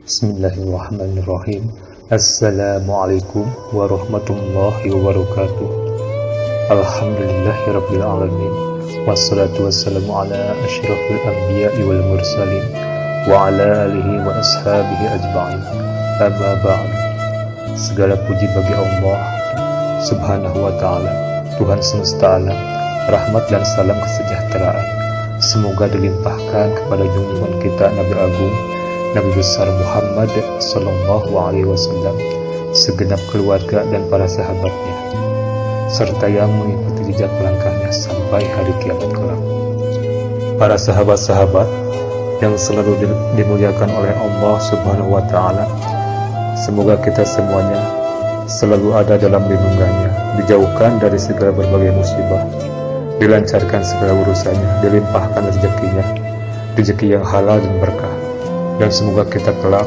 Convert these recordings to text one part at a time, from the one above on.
Bismillahirrahmanirrahim. Assalamualaikum warahmatullahi wabarakatuh. Alhamdulillahirabbil alamin. Wassalatu wassalamu ala asyrafil anbiya'i wal mursalin wa ala alihi wa ashabihi ajma'in. Amma ba'd. Segala puji bagi Allah Subhanahu wa ta'ala, Tuhan semesta alam. Rahmat dan salam kesejahteraan semoga dilimpahkan kepada junjungan kita Nabi Agung, Nabi besar Muhammad sallallahu alaihi wasallam, segenap keluarga dan para sahabatnya, serta yang mengikuti jejak langkahnya sampai hari kiamat kelak. Para sahabat-sahabat yang selalu dimuliakan oleh Allah Subhanahu wa ta'ala, semoga kita semuanya selalu ada dalam lindungannya, dijauhkan dari segala berbagai musibah, dilancarkan segala urusannya, dilimpahkan rezekinya, rezeki yang halal dan berkah, dan semoga kita kelak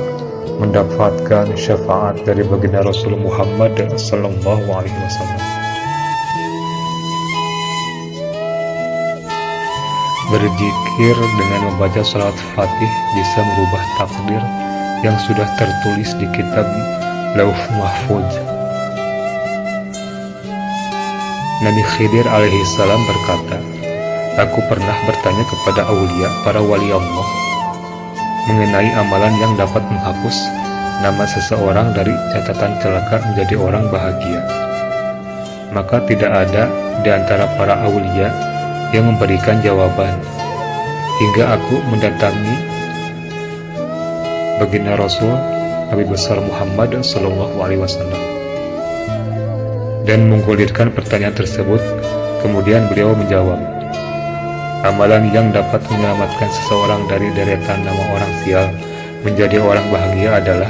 mendapatkan syafaat dari baginda Rasul Muhammad sallallahu alaihi wasallam. Berzikir dengan membaca salawat Fatih bisa merubah takdir yang sudah tertulis di kitab Lauh Mahfuz. Nabi Khidir alaihi salam berkata, "Aku pernah bertanya kepada aulia, para wali Allah, mengenai amalan yang dapat menghapus nama seseorang dari catatan celaka menjadi orang bahagia. Maka tidak ada di antara para aulia yang memberikan jawaban, hingga aku mendatangi baginda Rasul Nabi besar Muhammad sallallahu alaihi wasallam dan menggulirkan pertanyaan tersebut. Kemudian beliau menjawab, amalan yang dapat menyelamatkan seseorang dari deretan nama orang sial menjadi orang bahagia adalah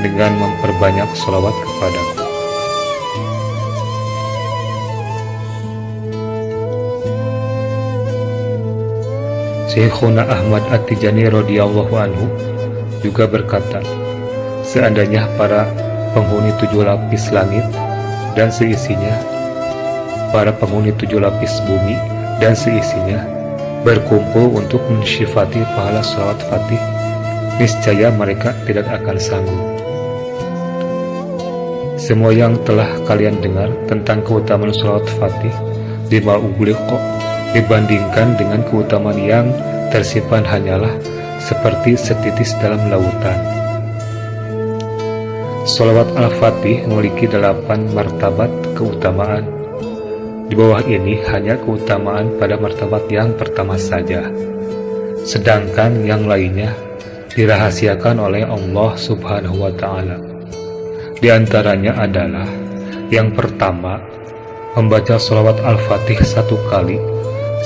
dengan memperbanyak sholawat kepadaku." Syekhuna Ahmad At-Tijani radhiyallahu anhu juga berkata, seandainya para penghuni 7 lapis langit dan seisinya, para penghuni 7 lapis bumi dan seisinya berkumpul untuk mensyifati pahala sholawat Fatih, niscaya mereka tidak akan sanggup. Semua yang telah kalian dengar tentang keutamaan sholawat Fatih di Ma'ugliqo dibandingkan dengan keutamaan yang tersimpan hanyalah seperti setitis dalam lautan. Sholawat Al-Fatih memiliki 8 martabat keutamaan. Di bawah ini hanya keutamaan pada martabat yang pertama saja, sedangkan yang lainnya dirahasiakan oleh Allah Subhanahu wa ta'ala. Di antaranya adalah, yang pertama, membaca sholawat Al-Fatih 1 kali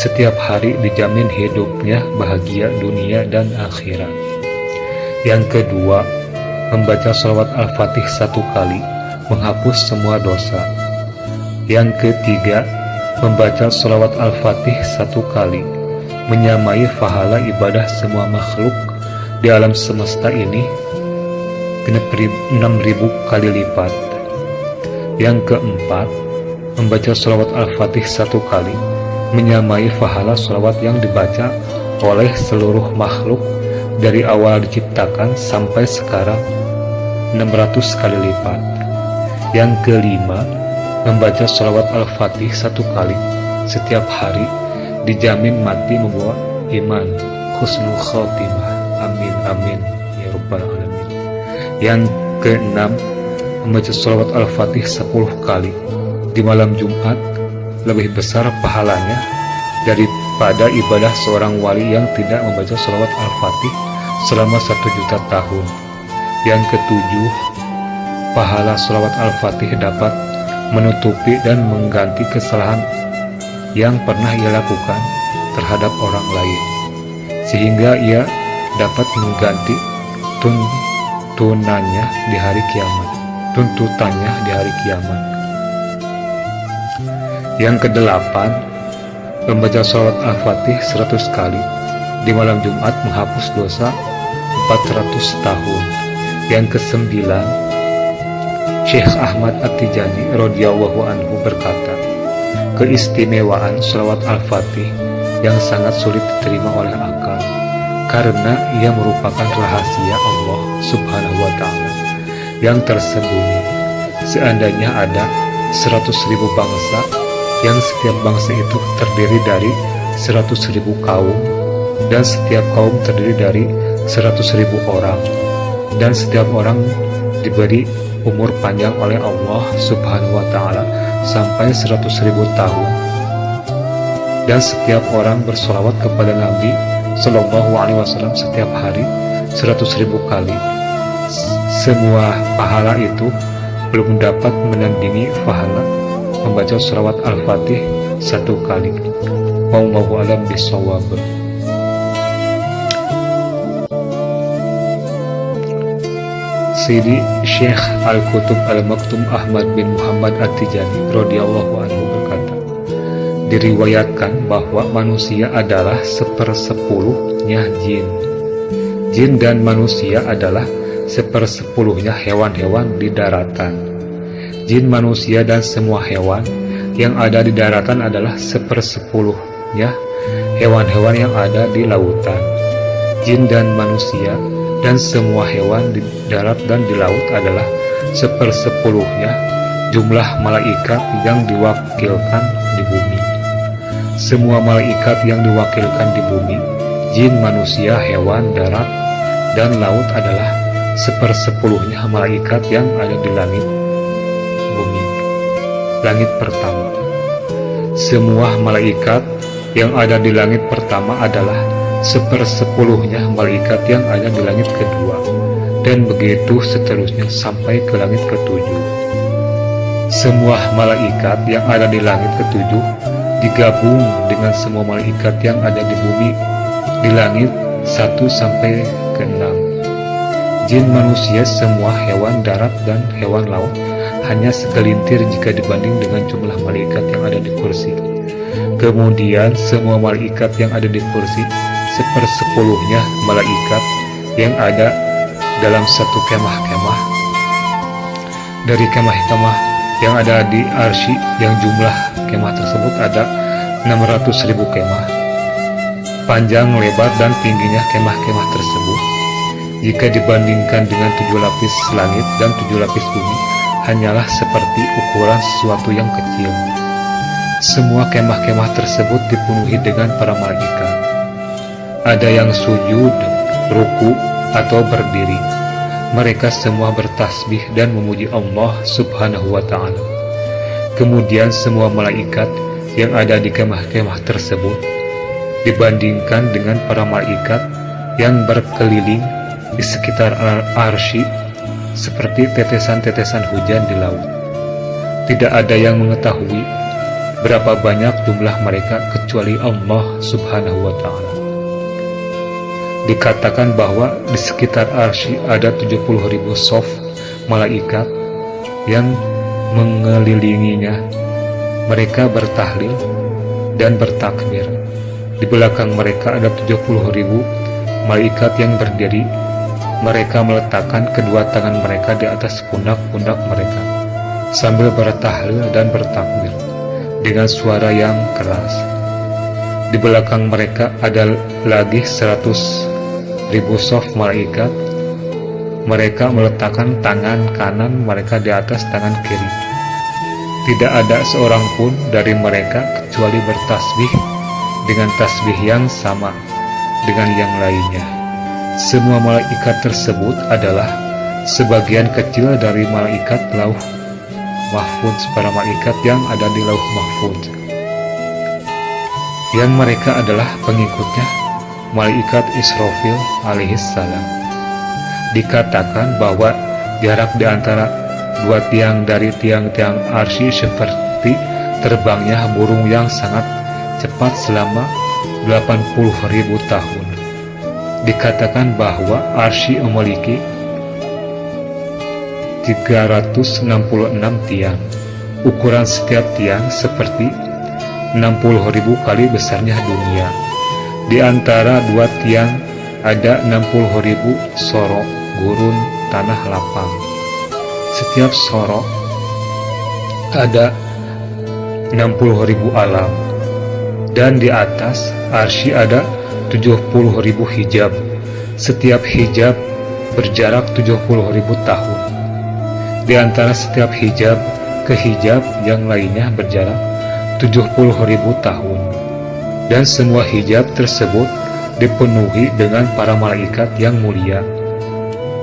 setiap hari dijamin hidupnya bahagia dunia dan akhirat. Yang kedua, membaca sholawat Al-Fatih 1 kali menghapus semua dosa. Yang ketiga, membaca sholawat Al-Fatih 1 kali menyamai pahala ibadah semua makhluk di alam semesta ini 6.000 kali lipat. Yang keempat, membaca sholawat Al-Fatih 1 kali menyamai pahala sholawat yang dibaca oleh seluruh makhluk dari awal diciptakan sampai sekarang 600 kali lipat. Yang kelima, membaca sholawat Al-Fatih 1 kali setiap hari dijamin mati membawa iman husnul khotimah. Amin amin ya rabbal alamin. Yang keenam, membaca sholawat Al-Fatih 10 kali di malam Jumat lebih besar pahalanya daripada ibadah seorang wali yang tidak membaca sholawat Al-Fatih selama 1.000.000 tahun. Yang ketujuh, pahala sholawat Al-Fatih dapat menutupi dan mengganti kesalahan yang pernah ia lakukan terhadap orang lain, sehingga ia dapat mengganti tuntutannya di hari kiamat. Yang kedelapan, membaca sholawat Al-Fatih 100 kali di malam Jumat menghapus dosa 400 tahun. Yang kesembilan, Syekh Ahmad At-Tijani radhiyallahu anhu berkata, keistimewaan sholawat Al-Fatih yang sangat sulit diterima oleh akal karena ia merupakan rahasia Allah Subhanahu wa Ta'ala yang tersembunyi. Seandainya ada 100.000 bangsa, yang setiap bangsa itu terdiri dari 100.000 kaum, dan setiap kaum terdiri dari 100.000 orang, dan setiap orang diberi umur panjang oleh Allah Subhanahu wa Ta'ala sampai 100.000 tahun, dan setiap orang bersolawat kepada Nabi Sallallahu Alaihi Wasallam setiap hari 100.000 kali, semua pahala itu belum dapat menandingi pahala membaca sholawat Al-Fatih 1 kali. Wallahu a'lam bishawab. Sayyidi Syekh Al-Qutub Al-Maktum Ahmad bin Muhammad At-Tijani radhiyallahu anhu berkata, diriwayatkan bahwa manusia adalah 1/10-nya jin. Jin dan manusia adalah 1/10-nya hewan-hewan di daratan. Jin, manusia, dan semua hewan yang ada di daratan adalah 1/10-nya hewan-hewan yang ada di lautan. Jin dan manusia dan semua hewan di darat dan di laut adalah 1/10-nya jumlah malaikat yang diwakilkan di bumi. Semua malaikat yang diwakilkan di bumi, jin, manusia, hewan, darat, dan laut adalah 1/10-nya malaikat yang ada di langit bumi, langit pertama. Semua malaikat yang ada di langit pertama adalah 1/10-nya malaikat yang ada di langit kedua, dan begitu seterusnya sampai ke langit ketujuh. Semua malaikat yang ada di langit ketujuh digabung dengan semua malaikat yang ada di bumi di langit 1 sampai ke 6. Jin, manusia, semua hewan darat dan hewan laut hanya segelintir jika dibanding dengan jumlah malaikat yang ada di kursi. Kemudian semua malaikat yang ada di kursi 1/10-nya malaikat yang ada dalam satu kemah-kemah dari kemah-kemah yang ada di arsy, yang jumlah kemah tersebut ada 600.000 kemah. Panjang, lebar, dan tingginya kemah-kemah tersebut jika dibandingkan dengan 7 lapis langit dan 7 lapis bumi hanyalah seperti ukuran sesuatu yang kecil. Semua kemah-kemah tersebut dipenuhi dengan para malaikat. Ada yang sujud, ruku, atau berdiri. Mereka semua bertasbih dan memuji Allah Subhanahu wa Ta'ala. Kemudian semua malaikat yang ada di kemah-kemah tersebut dibandingkan dengan para malaikat yang berkeliling di sekitar arsy seperti tetesan-tetesan hujan di laut. Tidak ada yang mengetahui berapa banyak jumlah mereka kecuali Allah Subhanahu wa Ta'ala. Dikatakan bahwa di sekitar arsy ada 70.000 sof malaikat yang mengelilinginya. Mereka bertahlil dan bertakbir. Di belakang mereka ada 70.000 malaikat yang berdiri. Mereka meletakkan kedua tangan mereka di atas pundak-pundak mereka sambil bertahlil dan bertakbir dengan suara yang keras. Di belakang mereka ada lagi 100.000 sof malaikat. Mereka meletakkan tangan kanan mereka di atas tangan kiri. Tidak ada seorang pun dari mereka kecuali bertasbih dengan tasbih yang sama dengan yang lainnya. Semua malaikat tersebut adalah sebagian kecil dari malaikat lauh mahfuz, para malaikat yang ada di lauh mahfuz, yang mereka adalah pengikutnya malaikat Israfil alaihissalam. Dikatakan bahwa jarak di antara dua tiang dari tiang-tiang arsy seperti terbangnya burung yang sangat cepat selama 80.000 tahun. Dikatakan bahwa arsy memiliki 366 tiang. Ukuran setiap tiang seperti 60.000 kali besarnya dunia. Di antara dua tiang ada 60.000 sorok gurun tanah lapang. Setiap sorok ada 60.000 alam. Dan di atas arsy ada 70.000 hijab. Setiap hijab berjarak 70.000 tahun. Di antara setiap hijab ke hijab yang lainnya berjarak 70.000 tahun. Dan semua hijab tersebut dipenuhi dengan para malaikat yang mulia.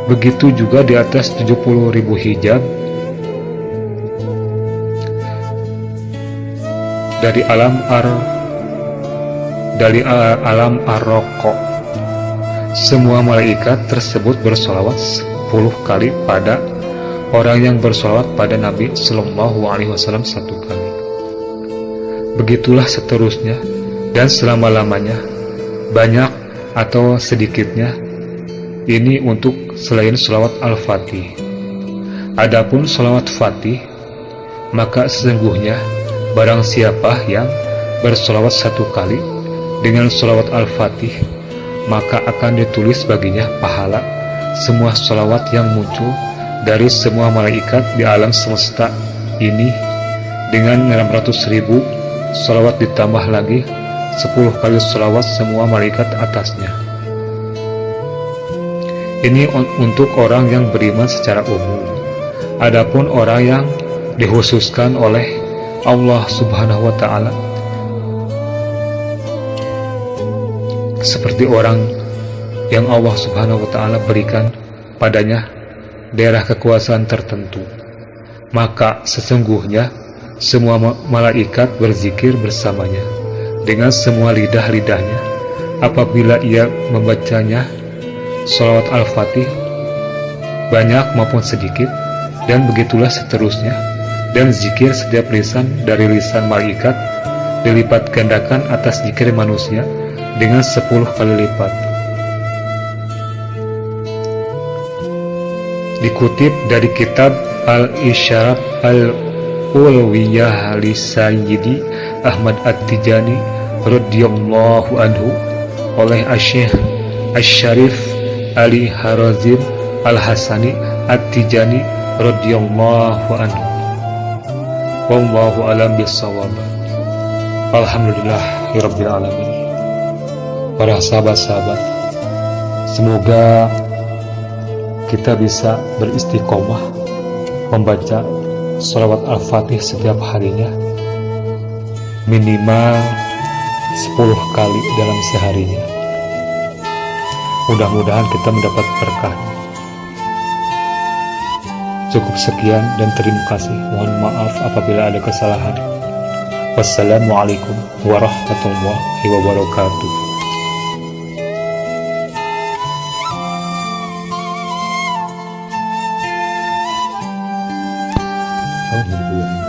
Begitu juga di atas 70.000 hijab dari alam ar-roqa. Semua malaikat tersebut bersolawat 10 kali pada orang yang bersolawat pada Nabi Sallallahu Alaihi Wasallam 1 kali. Begitulah seterusnya dan selama-lamanya, banyak atau sedikitnya. Ini untuk selain sholawat al-fatih. Adapun sholawat fatih, maka sesungguhnya barang siapa yang bersolawat 1 kali dengan sholawat al-fatih, maka akan ditulis baginya pahala semua sholawat yang muncul dari semua malaikat di alam semesta ini, dengan 600.000 sholawat ditambah lagi 10 kali sholawat semua malaikat atasnya. Ini untuk orang yang beriman secara umum. Adapun orang yang dikhususkan oleh Allah Subhanahu wa Ta'ala, seperti orang yang Allah Subhanahu wa Ta'ala berikan padanya daerah kekuasaan tertentu, maka sesungguhnya semua malaikat berzikir bersamanya dengan semua lidah-lidahnya apabila ia membacanya sholawat al-fatih, banyak maupun sedikit, dan begitulah seterusnya. Dan zikir setiap lisan dari lisan malaikat dilipat gandakan atas zikir manusia dengan 10 kali lipat. Dikutip dari kitab Al-Isyarat Al-Ulwiyah li Sayyidi Ahmad At-Tijani radhiyallahu anhu oleh Asy-Syaikh Asy-Syarif Ali Harazim Al-Hasani At-Tijani radhiyallahu anhu. Wallahu a'lam bishawab. Alhamdulillahirabbil alamin. Para sahabat-sahabat, semoga kita bisa beristiqomah membaca sholawat al-fatih setiap harinya, minimal 10 kali dalam seharinya. Mudah-mudahan kita mendapat berkah. Cukup sekian dan terima kasih. Mohon maaf apabila ada kesalahan. Wassalamualaikum warahmatullahi wabarakatuh. Alhamdulillah.